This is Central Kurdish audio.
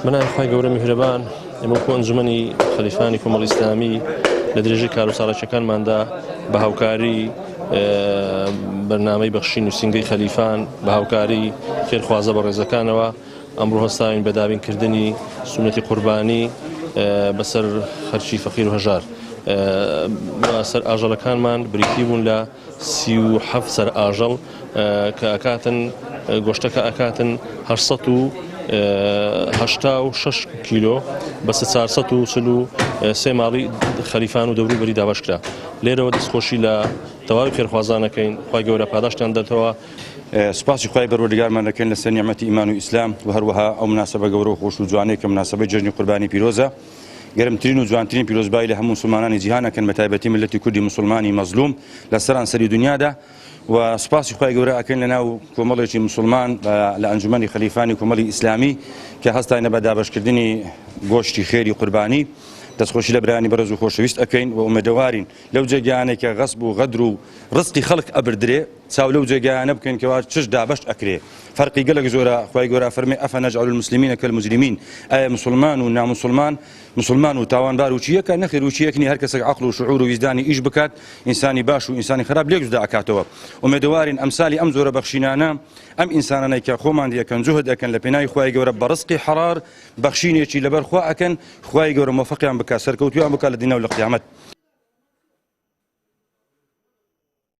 بەناوی خوای گەورە میهرەبان ئێمە وەکو ئەنجومەنی خەلیفانی کۆمەڵی ئیسلامی لە درێژەی کار و ساڵەکیەکانماندا بە هاوکاری بەرنامەی بەخشین و سینگەی خەلیفان بە هاوکاری خێرخوازە بە ڕێزەکانەوە ئەمڕۆ هەستاوین بە دابینکردنی سونەتی قوربانی بەسەر خەرچی فەقیر و هەژار. سەر ئاژەڵەکانمان بریتی بوون لە 37 سەر ئاژەڵ کە ئەکاتن گۆشتەکە ئەکاتن 886 کیلۆ بەسە 433 ماڵی خەلیفان و دەوروبەری دابەشکرا. لێرەوە دەستخۆشی لە تەواوی خێرخوازانەکەین، خوای گەورە پاداشتیان دەدەوە. سپاسی خوای بەروەردگارمان دەکەین لەسەر نیعمەتی ئیمان و ئیسلام و هەروەها ئەو مناسبە گەورە و خۆش و جوانەی کە مناسبەی جەژنی قوربانی پیرۆزە، گەرمترین و جوانترین پیرۆزبایی لە هەموو مسلمانانی جیهانەکەن، بە تایبەتی ملەتی کوردی مسلمانی مەزلوم لە سەرانسەری دنیادا. و سپاسی خوای گەورە ئەکەین لە ناو کۆمەڵێکی مسلمان لە ئەنجومەنی خەلیفانی کۆمەڵی ئیسلامی کە هەستاینە بە دابەشکردنی گۆشتی خێری قوربانی. دەستخۆشی لە برانی بەرز و خۆشەویست ئەەکەین و ئومێدەوارین لەو جێگیانێک کە غەسب و غەدر و ڕستی خەڵک ئەبردرێ چاو لەو جێگیانە بکەین کەوا چش دابەشت ئەکرێ. فەرقی گەلێک زۆرە. خوای گەورە فەرمێ ئەفەنەجعەل المسلمین کالمجرمین، ئایا مسلمان و نامسلمان، مسلمان و تاوانبار و چیەکە؟ نەخێر و چیەکنی هەر کەسێک عەقڵ و شعور و ویجدانی ئیش بکات، ئینسانی باش و ئینسانی خراپ لێک جودا ئەکاتەوە. ئومێدەوارین ئەمسالی ئەم زۆرە بەخشینانە ئەم ئینسانانەی کە خۆمان دیەکەن جوهد ئەکەن لە پێناوی خوای گەورە بە ڕزقی حەرار بەخشینێکی لەبەر خوا ئەکەن، خوای گەورە موفقیان بکات، سەرکەوتویان بکات لە دینە و لە قیامەت.